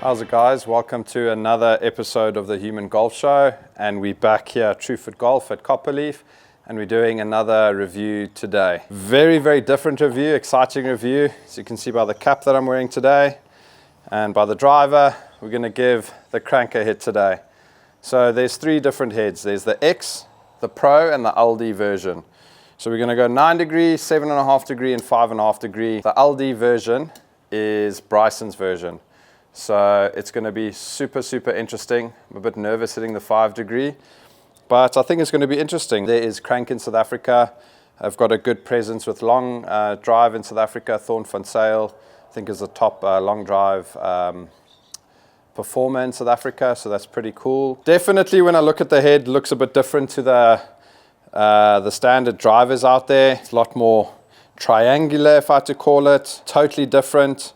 How's it, guys? Welcome to another episode of the Human Golf Show, and we're back here at Truefoot Golf at Copperleaf, and we're doing another review today. Very different review, exciting review. As you can see by the cap that I'm wearing today and by the driver, we're going to give the Krank a hit today. So there's three different heads. There's the X, the Pro, and the LD version. So we're going to go 9 degree, 7.5 degree, and 5.5 degree. The LD version is Bryson's version. So it's going to be super interesting. I'm a bit nervous hitting the 5 degree, but I think it's going to be interesting. There is Krank in South Africa. I've got a good presence with long drive in South Africa. Thorn van Sail, I think, is the top long drive performer in South Africa, so that's pretty cool. Definitely, when I look at the head, looks a bit different to the standard drivers out there. It's a lot more triangular, if I had to call it. Totally different.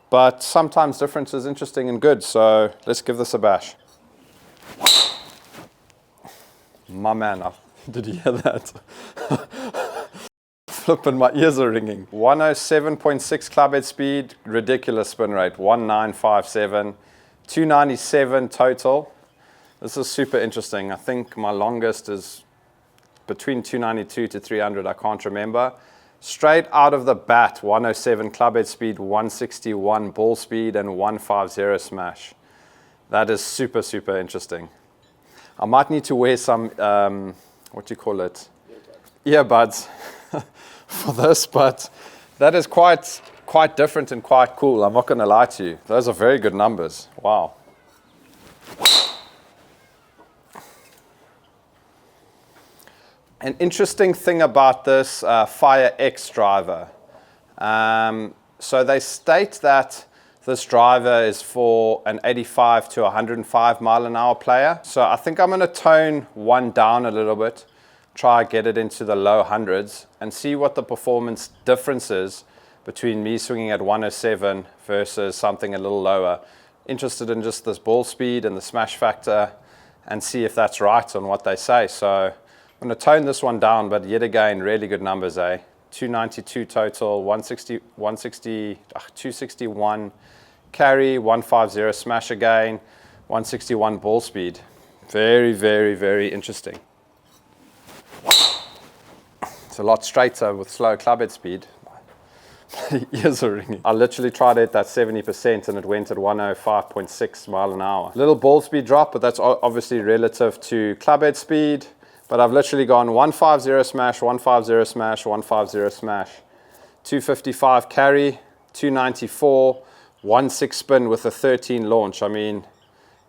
But sometimes difference is interesting and good, so let's give this a bash. My man, did you hear that? Flipping, my ears are ringing. 107.6 clubhead speed, ridiculous spin rate, 1957, 297 total. This is super interesting. I think my longest is between 292 to 300, I can't remember. Straight out of the bat, 107 clubhead speed, 161 ball speed, and 150 smash. That is super interesting. I might need to wear some, what do you call it? Earbuds for this, but that is quite different and quite cool. I'm not going to lie to you. Those are very good numbers. Wow. An interesting thing about this Fire X driver. So they state that this driver is for an 85 to 105 mile an hour player. So I think I'm going to tone one down a little bit, try get it into the low hundreds, and see what the performance difference is between me swinging at 107 versus something a little lower. Interested in just this ball speed and the smash factor, and see if that's right on what they say. So I'm going to tone this one down, but yet again, really good numbers, eh? 292 total, 261 carry, 150 smash again, 161 ball speed. Very interesting. It's a lot straighter with slow clubhead speed. My ears are ringing. I literally tried it at 70% and it went at 105.6 mile an hour. Little ball speed drop, but that's obviously relative to clubhead speed. But I've literally gone 150 smash, 150 smash, 150 smash, 255 carry, 294, 16 spin with a 13 launch. I mean,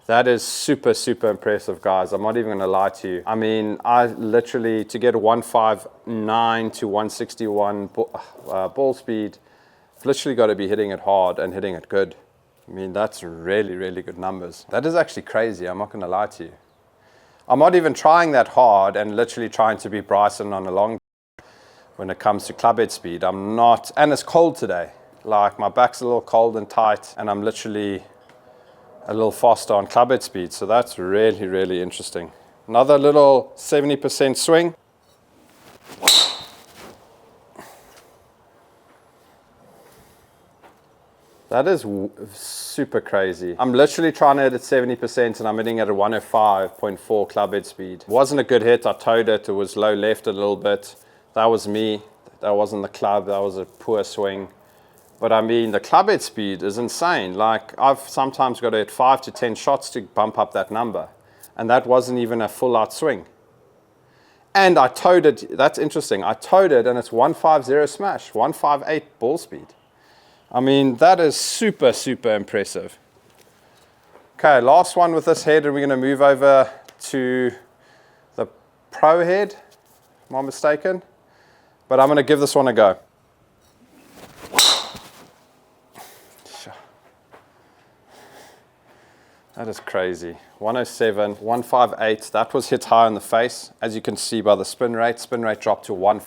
that is super impressive, guys. I'm not even going to lie to you. I mean, I literally, to get 159 to 161 ball speed, I've literally got to be hitting it hard and hitting it good. I mean, that's really good numbers. That is actually crazy. I'm not going to lie to you. I'm not even trying that hard and literally trying to be Bryson on a long when it comes to clubhead speed. I'm not, and it's cold today. Like, my back's a little cold and tight, and I'm literally a little faster on clubhead speed. So that's really interesting. Another little 70% swing. That is super crazy. I'm literally trying to hit at 70% and I'm hitting at a 105.4 clubhead speed. It wasn't a good hit. I towed it. It was low left a little bit. That was me. That wasn't the club. That was a poor swing. But I mean, the clubhead speed is insane. Like, I've sometimes got to hit 5 to 10 shots to bump up that number. And that wasn't even a full out swing. And I towed it. That's interesting. I towed it and it's 150 smash, 158 ball speed. I mean, that is super impressive. Okay, last one with this head, and we're going to move over to the Pro head, if I'm not mistaken. But I'm going to give this one a go. That is crazy. 107, 158, that was hit high in the face. As you can see by the spin rate dropped to 15,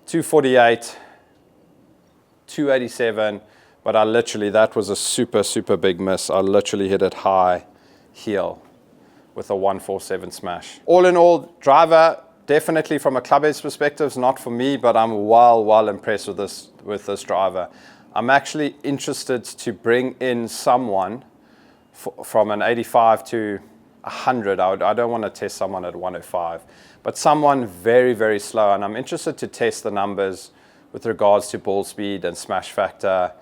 248, 287, but I literally, that was a super big miss. I literally hit it high heel with a 147 smash. All in all, driver, definitely from a clubhead perspective, is not for me, but I'm well impressed with this driver. I'm actually interested to bring in someone from an 85 to 100. I don't want to test someone at 105, but someone very, very slow. And I'm interested to test the numbers with regards to ball speed and smash factor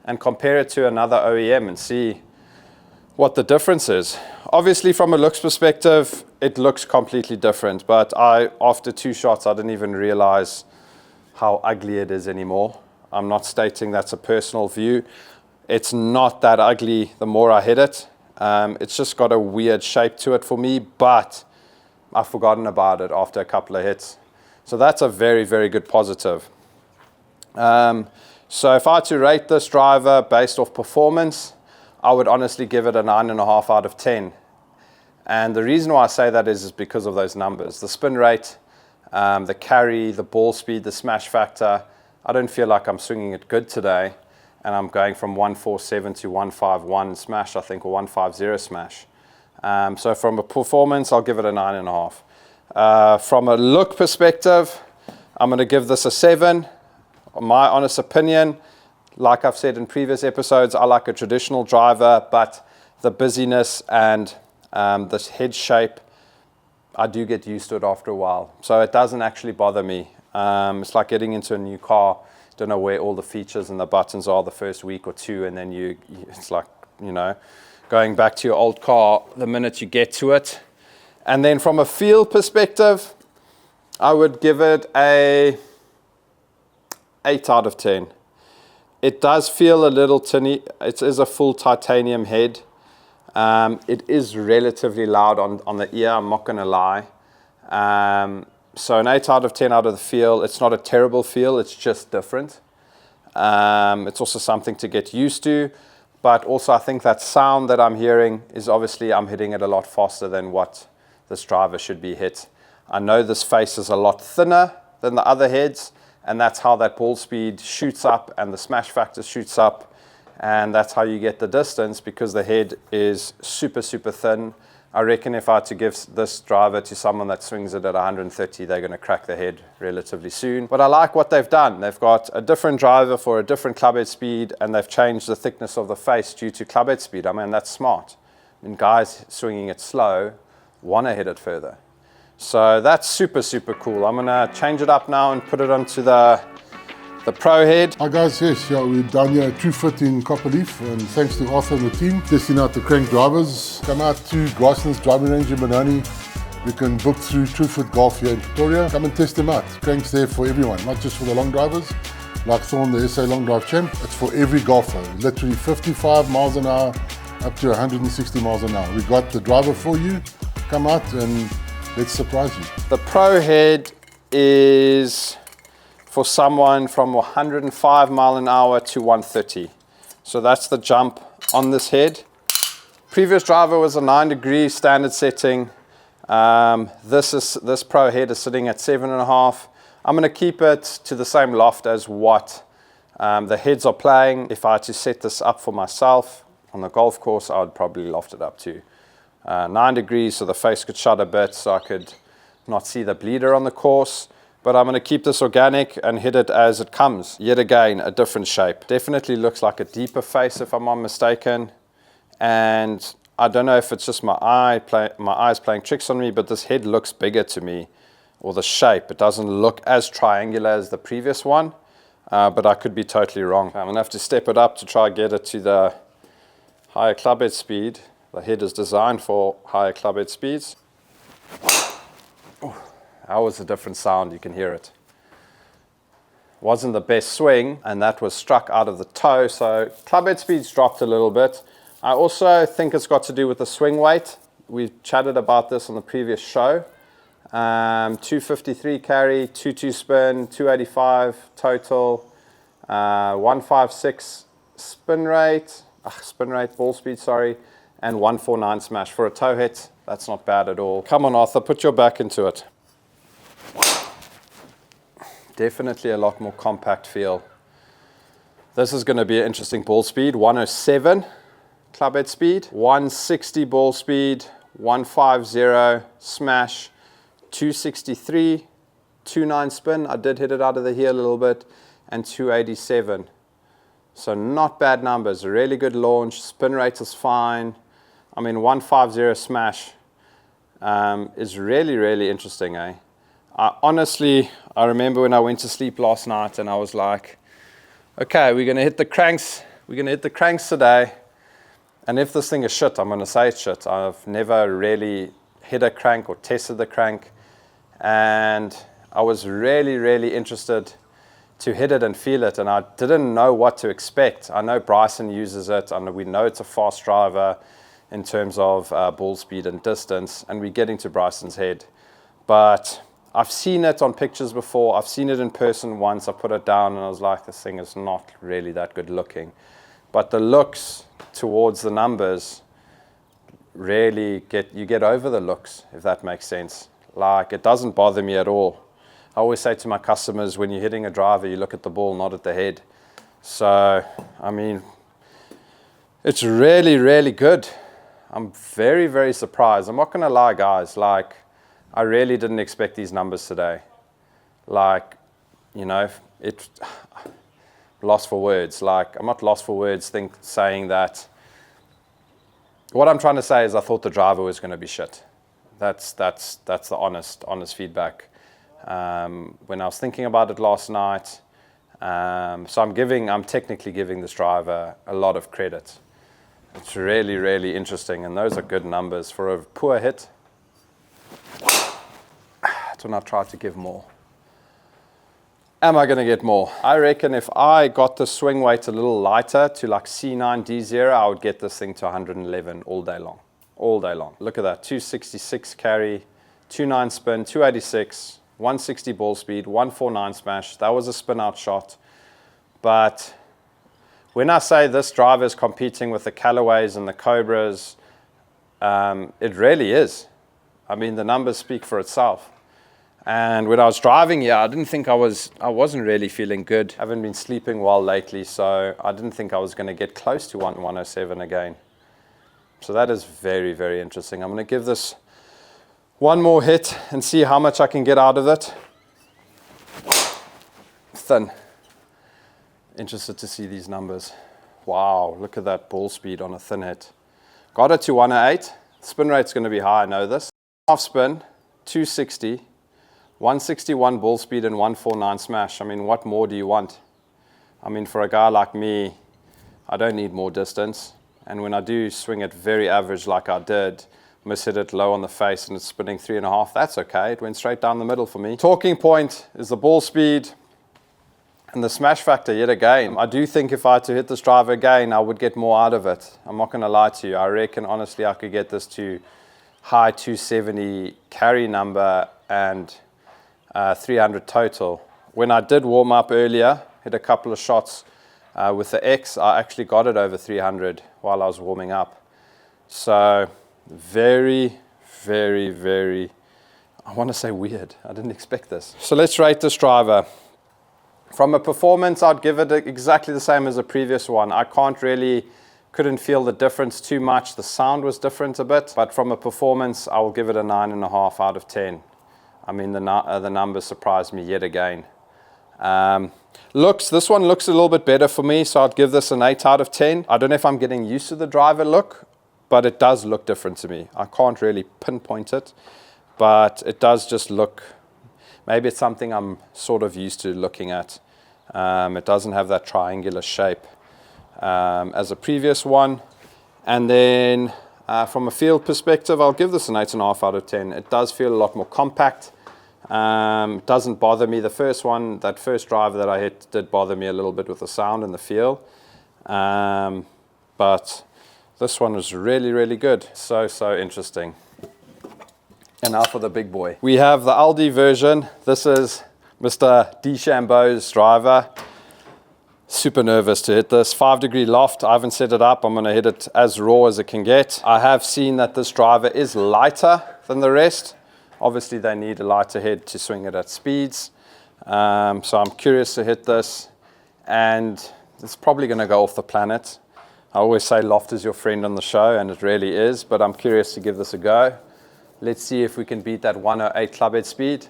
and compare it to another OEM and see what the difference is. Obviously, from a looks perspective, it looks completely different, but after 2 shots, I didn't even realize how ugly it is anymore. I'm not stating that's a personal view. It's not that ugly the more I hit it. It's just got a weird shape to it for me, but I've forgotten about it after a couple of hits. So that's a very, very good positive. So if I had to rate this driver based off performance, I would honestly give it a 9.5 out of 10. And the reason why I say that is because of those numbers. The spin rate, the carry, the ball speed, the smash factor. I don't feel like I'm swinging it good today. And I'm going from 147 to 151 smash, I think, or 150 smash. So from a performance, I'll give it a 9.5. From a look perspective, I'm going to give this a 7. My honest opinion, like I've said in previous episodes, I like a traditional driver, but the busyness and this head shape, I do get used to it after a while. So it doesn't actually bother me. It's like getting into a new car. Don't know where all the features and the buttons are the first week or 2, and then it's like, going back to your old car the minute you get to it. And then from a feel perspective, I would give it a 8 out of 10. It does feel a little tinny. It is a full titanium head. It is relatively loud on the ear, I'm not going to lie. So an 8 out of 10 out of the feel. It's not a terrible feel, it's just different. It's also something to get used to. But also I think that sound that I'm hearing is obviously I'm hitting it a lot faster than what this driver should be hit. I know this face is a lot thinner than the other heads, and that's how that ball speed shoots up and the smash factor shoots up, and that's how you get the distance, because the head is super, super thin. I reckon if I had to give this driver to someone that swings it at 130, they're going to crack the head relatively soon. But I like what they've done. They've got a different driver for a different clubhead speed, and they've changed the thickness of the face due to clubhead speed. I mean, that's smart. I mean, guys swinging it slow want to hit it further. So that's super, super cool. I'm going to change it up now and put it onto the Pro head. Hi guys, yes, we're down here at TrueFit in Copperleaf, and thanks to Arthur and the team, testing out the Krank Drivers. Come out to Grasslands Driving Range in Benoni. You can book through TrueFit Golf here in Pretoria. Come and test them out. Krank's there for everyone, not just for the long drivers, like Thorn, the SA Long Drive Champ. It's for every golfer, literally 55 miles an hour up to 160 miles an hour. We got the driver for you. Come out and let's surprise you. The Pro head is for someone from 105 mile an hour to 130. So that's the jump on this head. Previous driver was a 9-degree standard setting. This Pro head is sitting at 7.5. I'm going to keep it to the same loft as what the heads are playing. If I had to set this up for myself on the golf course, I would probably loft it up to 9 degrees so the face could shut a bit, so I could not see the bleeder on the course. But I'm going to keep this organic and hit it as it comes. Yet again, a different shape. Definitely looks like a deeper face if I'm not mistaken. And I don't know if it's just my eyes playing tricks on me, but this head looks bigger to me, or the shape. It doesn't look as triangular as the previous one, but I could be totally wrong. I'm going to have to step it up to try and get it to the higher clubhead speed. The head is designed for higher clubhead speeds. That was a different sound, you can hear it. Wasn't the best swing, and that was struck out of the toe, so clubhead speeds dropped a little bit. I also think it's got to do with the swing weight. We chatted about this on the previous show. 253 carry, 22 spin, 285 total, 156 spin rate, ball speed, sorry, and 149 smash. For a toe hit, that's not bad at all. Come on, Arthur, put your back into it. Definitely a lot more compact feel. This is going to be an interesting ball speed. 107 clubhead speed, 160 ball speed, 150 smash, 263, 29 spin. I did hit it out of the heel a little bit, and 287. So not bad numbers, really good launch, spin rate is fine. I mean, 150 smash is really, really interesting, eh? Honestly, I remember when I went to sleep last night and I was like, okay, we're gonna hit the cranks today. And if this thing is shit, I'm gonna say it's shit. I've never really hit a crank or tested the crank. And I was really, really interested to hit it and feel it, and I didn't know what to expect. I know Bryson uses it, and we know it's a fast driver in terms of ball speed and distance, and we're getting to Bryson's head. But I've seen it on pictures before, I've seen it in person once, I put it down and I was like, this thing is not really that good looking. But the looks towards the numbers really you get over the looks, if that makes sense. Like, it doesn't bother me at all. I always say to my customers, when you're hitting a driver, you look at the ball, not at the head. So, I mean, it's really, really good. I'm very, very surprised. I'm not going to lie, guys. Like, I really didn't expect these numbers today. Like, you know, lost for words. Like, I'm not lost for words saying that. What I'm trying to say is I thought the driver was going to be shit. That's the honest feedback. When I was thinking about it last night, so I'm technically giving this driver a lot of credit. It's really, really interesting, and those are good numbers for a poor hit. That's when I try to give more. Am I going to get more? I reckon if I got the swing weight a little lighter to like C9, D0, I would get this thing to 111 all day long. All day long. Look at that, 266 carry, 29 spin, 286, 160 ball speed, 149 smash. That was a spin out shot. But when I say this driver is competing with the Callaways and the Cobras, it really is. I mean, the numbers speak for itself. And when I was driving here, I didn't think I wasn't really feeling good. I haven't been sleeping well lately, so I didn't think I was going to get close to 107 again. So that is very, very interesting. I'm going to give this one more hit and see how much I can get out of it. Thin. Interested to see these numbers. Wow, look at that ball speed on a thin hit. Got it to 108. Spin rate's going to be high, I know this. Half spin, 260. 161 ball speed and 149 smash. I mean, what more do you want? I mean, for a guy like me, I don't need more distance. And when I do swing it very average like I did, miss hit it low on the face and it's spinning 3.5, that's okay. It went straight down the middle for me. Talking point is the ball speed and the smash factor yet again. I do think if I had to hit this driver again, I would get more out of it. I'm not going to lie to you. I reckon, honestly, I could get this to high 270 carry number and 300 total. When I did warm up earlier, hit a couple of shots with the X, I actually got it over 300 while I was warming up. So very, very, very, I want to say weird. I didn't expect this. So let's rate this driver. From a performance, I'd give it exactly the same as the previous one. I couldn't feel the difference too much. The sound was different a bit, but from a performance, I will give it a 9.5 out of 10. I mean, the numbers surprised me yet again. This one looks a little bit better for me, so I'd give this an 8 out of 10. I don't know if I'm getting used to the driver look, but it does look different to me. I can't really pinpoint it, but it does just look, maybe it's something I'm sort of used to looking at. It doesn't have that triangular shape as a previous one. And then from a field perspective, I'll give this an 8.5 out of 10. It does feel a lot more compact. Doesn't bother me. The first one, that first driver that I hit, did bother me a little bit with the sound and the feel. But this one was really, really good. So interesting. And now for the big boy. We have the Aldi version. This is Mr. DeChambeau's driver. Super nervous to hit this. 5-degree loft. I haven't set it up. I'm going to hit it as raw as it can get. I have seen that this driver is lighter than the rest. Obviously, they need a lighter head to swing it at speeds. So I'm curious to hit this. And it's probably going to go off the planet. I always say loft is your friend on the show, and it really is. But I'm curious to give this a go. Let's see if we can beat that 108 clubhead speed.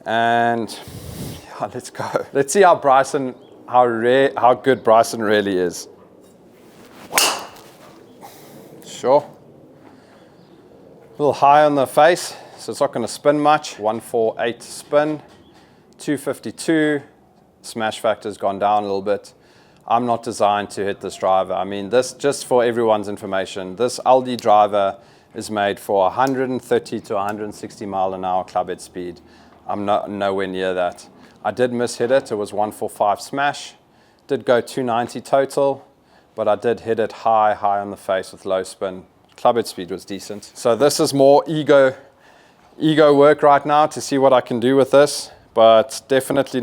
And yeah, let's go. Let's see how how good Bryson really is. Sure. A little high on the face, so it's not going to spin much. 148 spin, 252. Smash factor's gone down a little bit. I'm not designed to hit this driver. I mean, this, just for everyone's information, this Aldi driver is made for 130 to 160 mile an hour club head speed. I'm nowhere near that. I did miss-hit it. It was 145 smash. Did go 290 total, but I did hit it high on the face with low spin. Club head speed was decent. So this is more ego work right now to see what I can do with this, but definitely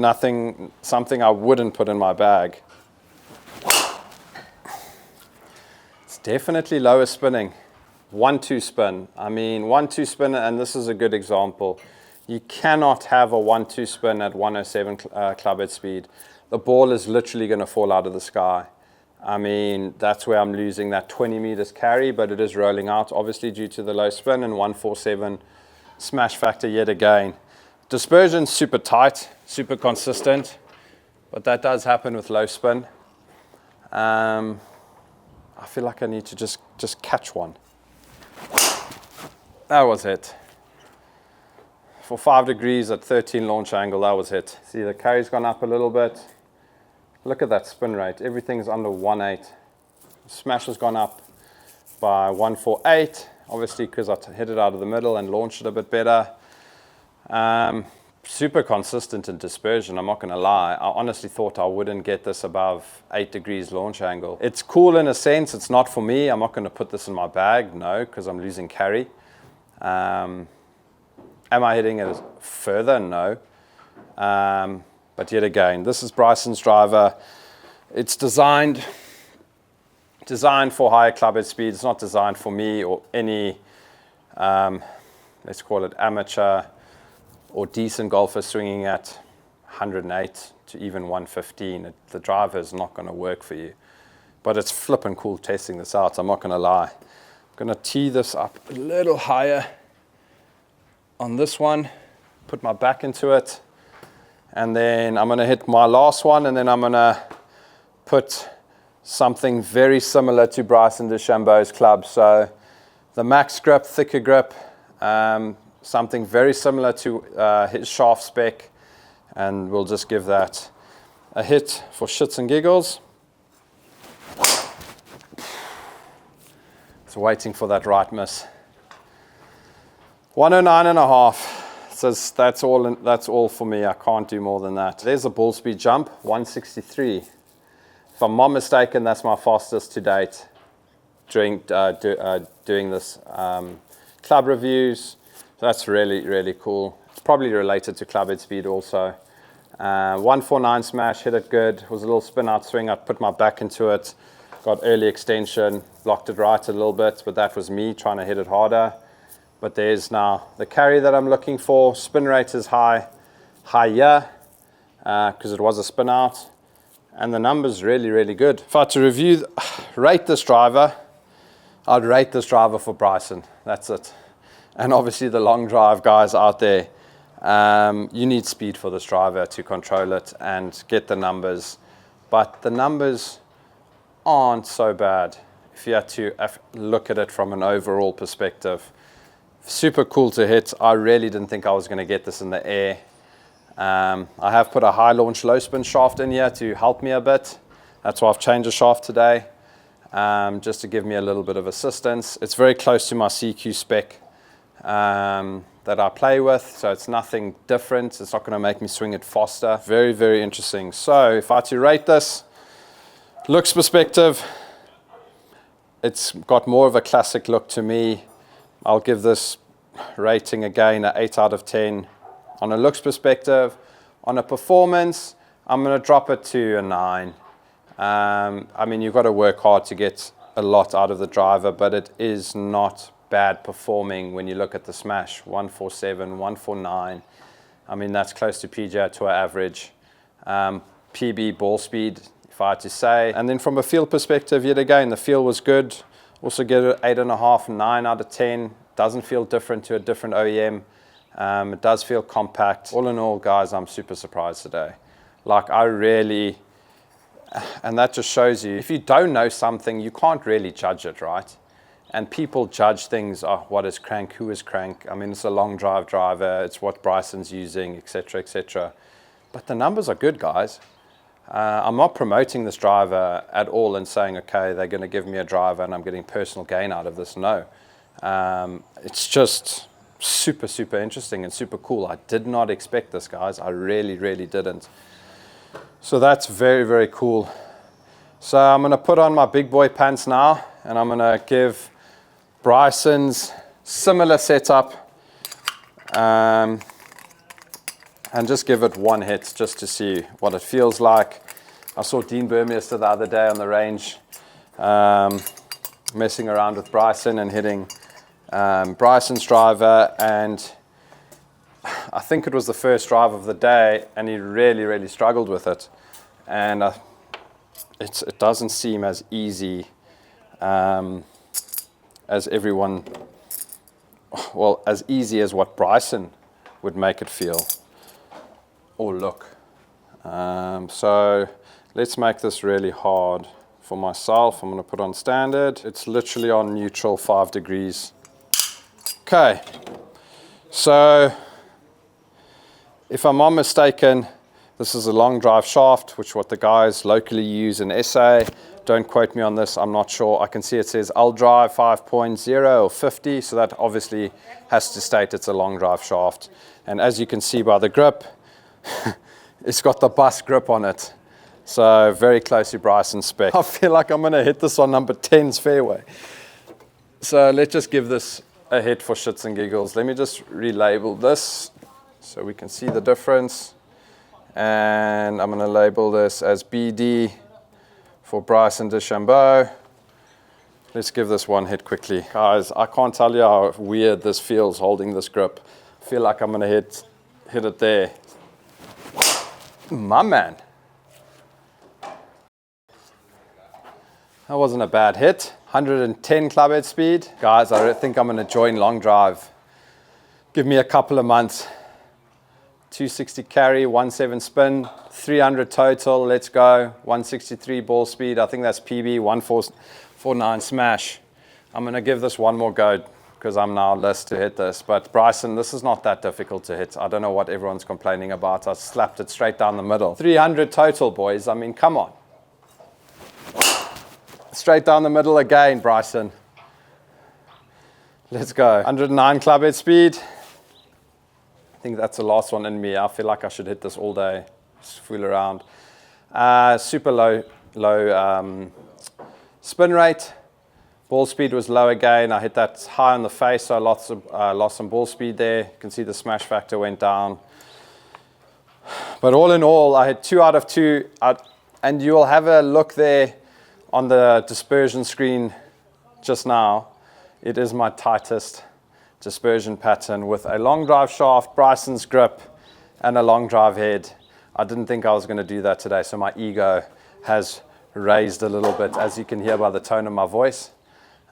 something I wouldn't put in my bag. It's definitely lower spinning. 1-2 spin. I mean, 1-2 spin, and this is a good example. You cannot have a 1-2 spin at 107 club head speed. The ball is literally going to fall out of the sky. I mean, that's where I'm losing that 20 meters carry, but it is rolling out, obviously due to the low spin, and 147 smash factor yet again. Dispersion super tight, super consistent, but that does happen with low spin. I feel like I need to just catch one. That was it. For 5 degrees at 13 launch angle, that was it. See, the carry's gone up a little bit. Look at that spin rate. Everything's under 1.8. Smash has gone up by 148, obviously because I hit it out of the middle and launched it a bit better. Super consistent in dispersion, I'm not going to lie. I honestly thought I wouldn't get this above 8 degrees launch angle. It's cool in a sense. It's not for me. I'm not going to put this in my bag, no, because I'm losing carry. Am I hitting it further? No. But yet again, this is Bryson's driver. It's designed for higher club head speed. It's not designed for me or any, let's call it amateur or decent golfer swinging at 108 to even 115. The driver is not going to work for you. But it's flipping cool testing this out, I'm not going to lie. I'm going to tee this up a little higher on this one, put my back into it, and then I'm going to hit my last one, and then I'm going to put something very similar to Bryson DeChambeau's club. So the max grip, thicker grip, something very similar to his shaft spec, and we'll just give that a hit for shits and giggles. It's waiting for that right miss. 109.5. Says that's all for me. I can't do more than that. There's a ball speed jump, 163. If I'm not mistaken, that's my fastest to date during doing this club reviews. So that's really, really cool. It's probably related to club head speed also. 149 smash, hit it good. It was a little spin out swing. I put my back into it, got early extension, blocked it right a little bit, but that was me trying to hit it harder. But there's now the carry that I'm looking for. Spin rate is higher because it was a spin out. And the number's really, really good. If I had to rate this driver, I'd rate this driver for Bryson. That's it. And obviously the long drive guys out there, you need speed for this driver to control it and get the numbers. But the numbers aren't so bad if you had to look at it from an overall perspective. Super cool to hit. I really didn't think I was going to get this in the air. I have put a high launch, low spin shaft in here to help me a bit. That's why I've changed the shaft today, just to give me a little bit of assistance. It's very close to my CQ spec that I play with, so it's nothing different. It's not going to make me swing it faster. Very, very interesting. So if I had to rate this, looks perspective, it's got more of a classic look to me. I'll give this rating again an 8 out of 10. On a looks perspective, on a performance, I'm going to drop it to a 9. I mean, you've got to work hard to get a lot out of the driver, but it is not bad performing when you look at the smash. 147, 149. I mean, that's close to PGA Tour average. PB ball speed, if I had to say. And then from a feel perspective, yet again, the feel was good. Also get an 8.5, 9 out of 10. Doesn't feel different to a different OEM. It does feel compact. All in all, guys, I'm super surprised today. Like, I really And that just shows you, if you don't know something, you can't really judge it, right? And people judge things, oh, what is crank, who is crank? I mean, it's a long drive driver, it's what Bryson's using, etc., etc. But the numbers are good, guys. I'm not promoting this driver at all and saying, okay, they're going to give me a driver and I'm getting personal gain out of this. No. It's just super, super interesting and super cool. I did not expect this, guys. I really, really didn't. So that's very, very cool. So I'm going to put on my big boy pants now and I'm going to give Bryson's similar setup and just give it one hit just to see what it feels like. I saw Dean Burmester the other day on the range messing around with Bryson and hitting Bryson's driver, and I think it was the first drive of the day and he really, really struggled with it. And it doesn't seem as easy as everyone, well, as easy as what Bryson would make it feel or look. So let's make this really hard for myself. I'm going to put on standard. It's literally on neutral, 5 degrees. Okay, so if I'm not mistaken, this is a long drive shaft, which what the guys locally use in SA. Don't quote me on this, I'm not sure. I can see it says L drive 5.0 or 50, so that obviously has to state it's a long drive shaft. And as you can see by the grip, it's got the bus grip on it. So very close to Bryson's spec. I feel like I'm gonna hit this on number 10's fairway. So let's just give this a hit for shits and giggles. Let me just relabel this so we can see the difference. And I'm gonna label this as BD for Bryson DeChambeau. Let's give this one hit quickly. Guys, I can't tell you how weird this feels holding this grip. I feel like I'm gonna hit it there. My man. That wasn't a bad hit. 110 club head speed. Guys, I think I'm gonna join long drive. Give me a couple of months. 260 carry, 17 spin, 300 total, let's go. 163 ball speed, I think that's PB, 1449 smash. I'm gonna give this one more go because I'm now less to hit this. But Bryson, this is not that difficult to hit. I don't know what everyone's complaining about. I slapped it straight down the middle. 300 total, boys. I mean, come on. Straight down the middle again, Bryson. Let's go. 109 club head speed. I think that's the last one in me. I feel like I should hit this all day, just fool around. Super low spin rate. Ball speed was low again. I hit that high on the face, so I lost some ball speed there. You can see the smash factor went down. But all in all, I had 2 out of 2. And you will have a look there on the dispersion screen just now. It is my tightest dispersion pattern with a long drive shaft, Bryson's grip, and a long drive head. I didn't think I was going to do that today, so my ego has raised a little bit, as you can hear by the tone of my voice.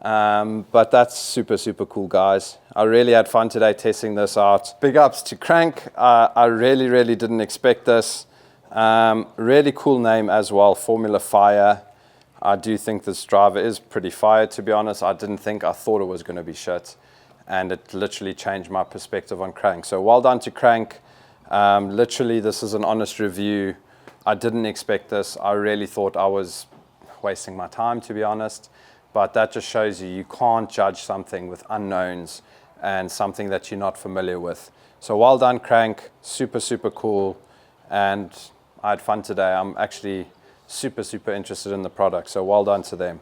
But that's super, super cool, guys. I really had fun today testing this out. Big ups to Krank. I really, really didn't expect this. Really cool name as well, Formula Fire. I do think this driver is pretty fire, to be honest. I thought it was going to be shit. And it literally changed my perspective on Krank. So well done to Krank. Literally, this is an honest review. I didn't expect this. I really thought I was wasting my time, to be honest. But that just shows you can't judge something with unknowns and something that you're not familiar with. So well done, Krank. Super, super cool. And I had fun today. I'm actually super, super interested in the product. So well done to them.